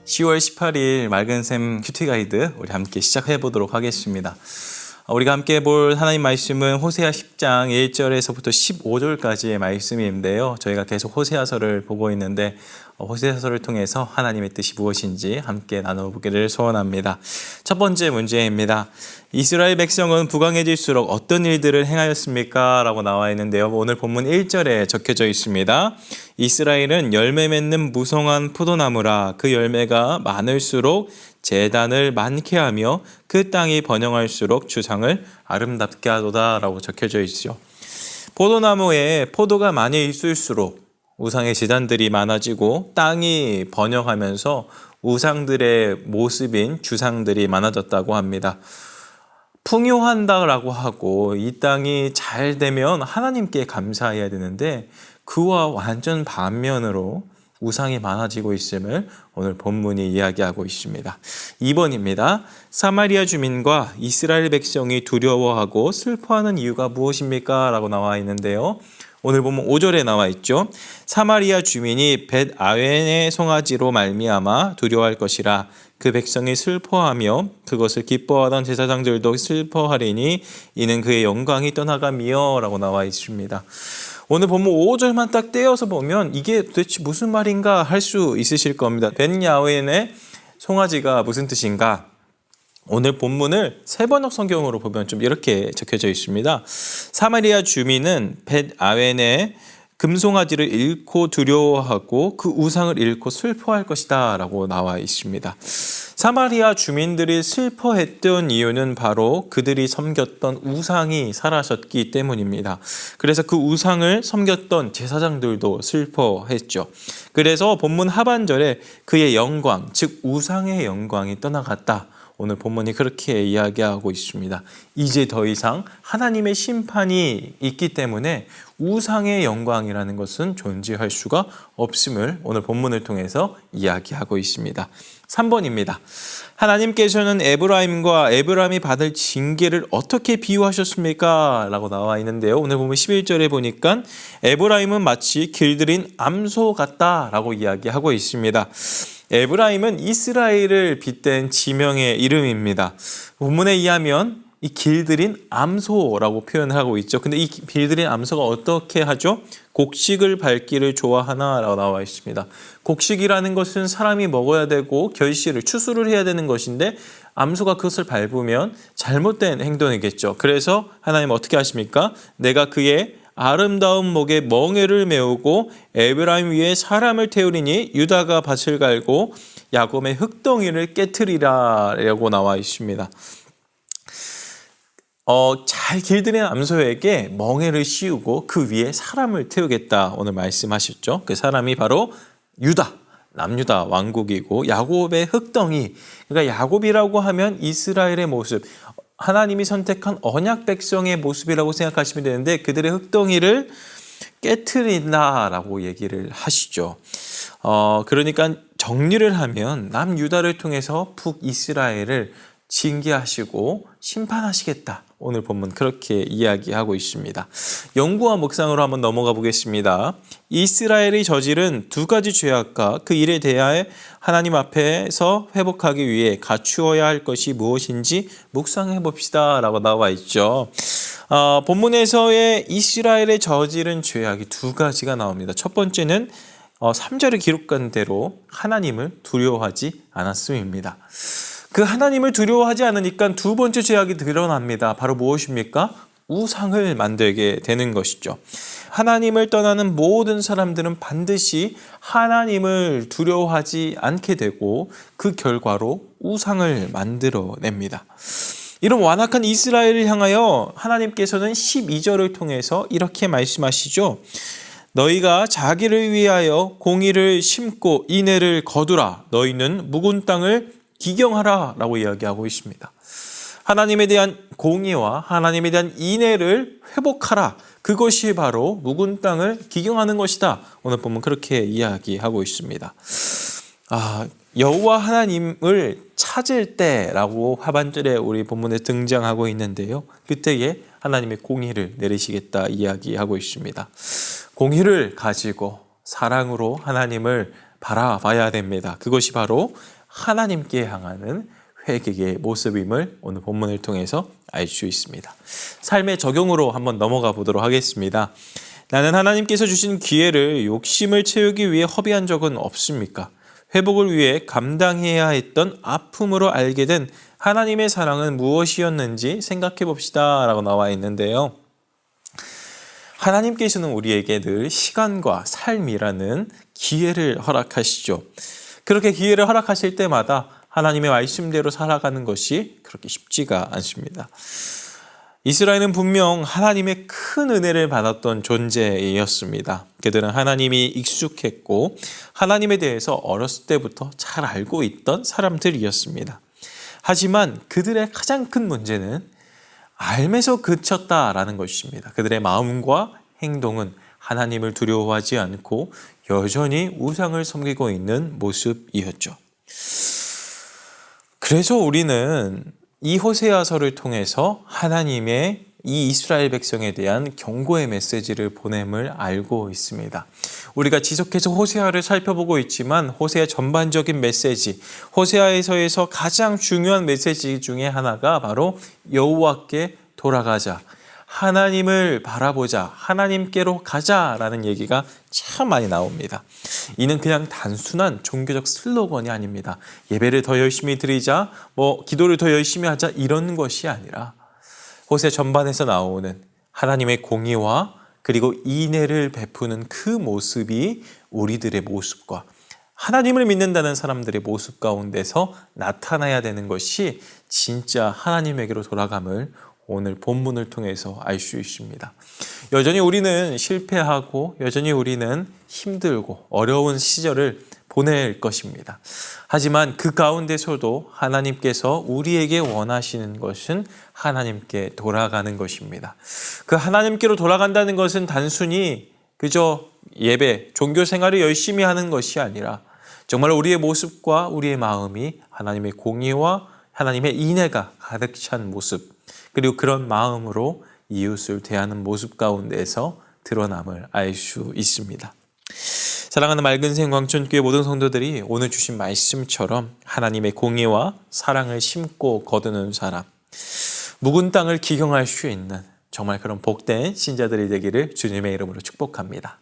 10월 18일 맑은 샘 큐티 가이드 우리 함께 시작해 보도록 하겠습니다. 우리가 함께 볼 하나님 말씀은 호세아 10장 1절에서부터 15절까지의 말씀인데요. 저희가 계속 호세아서를 보고 있는데 호세아서를 통해서 하나님의 뜻이 무엇인지 함께 나눠보기를 소원합니다. 첫 번째 문제입니다. 이스라엘 백성은 부강해질수록 어떤 일들을 행하였습니까? 라고 나와 있는데요. 오늘 본문 1절에 적혀져 있습니다. 이스라엘은 열매 맺는 무성한 포도나무라. 그 열매가 많을수록 제단을 많게 하며 그 땅이 번영할수록 주상을 아름답게 하도다 라고 적혀져 있죠. 포도나무에 포도가 많이 있을수록 우상의 제단들이 많아지고 땅이 번영하면서 우상들의 모습인 주상들이 많아졌다고 합니다. 풍요한다라고 하고 이 땅이 잘 되면 하나님께 감사해야 되는데 그와 완전 반면으로 우상이 많아지고 있음을 오늘 본문이 이야기하고 있습니다. 2번입니다. 사마리아 주민과 이스라엘 백성이 두려워하고 슬퍼하는 이유가 무엇입니까? 라고 나와 있는데요. 오늘 보면 5절에 나와 있죠. 사마리아 주민이 벳 아웬의 송아지로 말미암아 두려워할 것이라. 그 백성이 슬퍼하며 그것을 기뻐하던 제사장들도 슬퍼하리니 이는 그의 영광이 떠나가며 라고 나와 있습니다. 오늘 보면 5절만 딱 떼어서 보면 이게 도대체 무슨 말인가 할 수 있으실 겁니다. 벳 야웬의 송아지가 무슨 뜻인가? 오늘 본문을 세번역 성경으로 보면 좀 이렇게 적혀져 있습니다. 사마리아 주민은 벳 아웬의 금송아지를 잃고 두려워하고 그 우상을 잃고 슬퍼할 것이다 라고 나와 있습니다. 사마리아 주민들이 슬퍼했던 이유는 바로 그들이 섬겼던 우상이 사라졌기 때문입니다. 그래서 그 우상을 섬겼던 제사장들도 슬퍼했죠. 그래서 본문 하반절에 그의 영광, 즉 우상의 영광이 떠나갔다. 오늘 본문이 그렇게 이야기하고 있습니다. 이제 더 이상 하나님의 심판이 있기 때문에 우상의 영광이라는 것은 존재할 수가 없음을 오늘 본문을 통해서 이야기하고 있습니다. 3번입니다. 하나님께서는 에브라임과 에브라임이 받을 징계를 어떻게 비유하셨습니까? 라고 나와 있는데요. 오늘 보면 11절에 보니까 에브라임은 마치 길들인 암소 같다라고 이야기하고 있습니다. 에브라임은 이스라엘을 빗댄 지명의 이름입니다. 본문에 의하면 이 길들인 암소라고 표현하고 있죠. 근데 이 길들인 암소가 어떻게 하죠? 곡식을 밟기를 좋아하나라고 나와 있습니다. 곡식이라는 것은 사람이 먹어야 되고 결실을 추수를 해야 되는 것인데 암소가 그것을 밟으면 잘못된 행동이겠죠. 그래서 하나님 어떻게 하십니까? 내가 그의 아름다운 목에 멍에를 메우고 에브라임 위에 사람을 태우리니 유다가 밭을 갈고 야곱의 흙덩이를 깨트리라 라고 나와 있습니다. 잘 길들인 암소에게 멍에를 씌우고 그 위에 사람을 태우겠다 오늘 말씀하셨죠. 그 사람이 바로 유다, 남유다 왕국이고 야곱의 흙덩이. 그러니까 야곱이라고 하면 이스라엘의 모습, 하나님이 선택한 언약 백성의 모습이라고 생각하시면 되는데 그들의 흙덩이를 깨트린다라고 얘기를 하시죠. 그러니까 정리를 하면 남유다를 통해서 북이스라엘을 징계하시고 심판하시겠다. 오늘 본문 그렇게 이야기하고 있습니다. 연구와 묵상으로 한번 넘어가 보겠습니다. 이스라엘이 저지른 두 가지 죄악과 그 일에 대하여 하나님 앞에서 회복하기 위해 갖추어야 할 것이 무엇인지 묵상해 봅시다 라고 나와 있죠. 본문에서의 이스라엘의 저지른 죄악이 두 가지가 나옵니다. 첫 번째는 3절에 기록한 대로 하나님을 두려워하지 않았음입니다. 그 하나님을 두려워하지 않으니까 두 번째 죄악이 드러납니다. 바로 무엇입니까? 우상을 만들게 되는 것이죠. 하나님을 떠나는 모든 사람들은 반드시 하나님을 두려워하지 않게 되고 그 결과로 우상을 만들어냅니다. 이런 완악한 이스라엘을 향하여 하나님께서는 12절을 통해서 이렇게 말씀하시죠. 너희가 자기를 위하여 공의를 심고 인애를 거두라. 너희는 묵은 땅을 기경하라 라고 이야기하고 있습니다. 하나님에 대한 공의와 하나님에 대한 인애를 회복하라. 그것이 바로 묵은 땅을 기경하는 것이다. 오늘 보면 그렇게 이야기하고 있습니다. 여호와 하나님을 찾을 때라고 하반절에 우리 본문에 등장하고 있는데요. 그때에 하나님의 공의를 내리시겠다 이야기하고 있습니다. 공의를 가지고 사랑으로 하나님을 바라봐야 됩니다. 그것이 바로 하나님께 향하는 회개의 모습임을 오늘 본문을 통해서 알 수 있습니다. 삶의 적용으로 한번 넘어가 보도록 하겠습니다. 나는 하나님께서 주신 기회를 욕심을 채우기 위해 허비한 적은 없습니까? 회복을 위해 감당해야 했던 아픔으로 알게 된 하나님의 사랑은 무엇이었는지 생각해 봅시다 라고 나와 있는데요. 하나님께서는 우리에게 늘 시간과 삶이라는 기회를 허락하시죠. 그렇게 기회를 허락하실 때마다 하나님의 말씀대로 살아가는 것이 그렇게 쉽지가 않습니다. 이스라엘은 분명 하나님의 큰 은혜를 받았던 존재였습니다. 그들은 하나님이 익숙했고 하나님에 대해서 어렸을 때부터 잘 알고 있던 사람들이었습니다. 하지만 그들의 가장 큰 문제는 알면서 그쳤다라는 것입니다. 그들의 마음과 행동은 하나님을 두려워하지 않고 여전히 우상을 섬기고 있는 모습이었죠. 그래서 우리는 이 호세아서를 통해서 하나님의 이 이스라엘 백성에 대한 경고의 메시지를 보냄을 알고 있습니다. 우리가 지속해서 호세아를 살펴보고 있지만 호세아 전반적인 메시지, 호세아에서에서 가장 중요한 메시지 중에 하나가 바로 여호와께 돌아가자, 하나님을 바라보자, 하나님께로 가자라는 얘기가 참 많이 나옵니다. 이는 그냥 단순한 종교적 슬로건이 아닙니다. 예배를 더 열심히 드리자, 기도를 더 열심히 하자 이런 것이 아니라 호세 전반에서 나오는 하나님의 공의와 그리고 인애를 베푸는 그 모습이 우리들의 모습과 하나님을 믿는다는 사람들의 모습 가운데서 나타나야 되는 것이 진짜 하나님에게로 돌아감을 오늘 본문을 통해서 알 수 있습니다. 여전히 우리는 실패하고 여전히 우리는 힘들고 어려운 시절을 보낼 것입니다. 하지만 그 가운데서도 하나님께서 우리에게 원하시는 것은 하나님께 돌아가는 것입니다. 그 하나님께로 돌아간다는 것은 단순히 그저 예배, 종교 생활을 열심히 하는 것이 아니라 정말 우리의 모습과 우리의 마음이 하나님의 공의와 하나님의 인애가 가득 찬 모습, 그리고 그런 마음으로 이웃을 대하는 모습 가운데서 드러남을 알 수 있습니다. 사랑하는 맑은 생 광천교회 모든 성도들이 오늘 주신 말씀처럼 하나님의 공의와 사랑을 심고 거두는 사람, 묵은 땅을 기경할 수 있는 정말 그런 복된 신자들이 되기를 주님의 이름으로 축복합니다.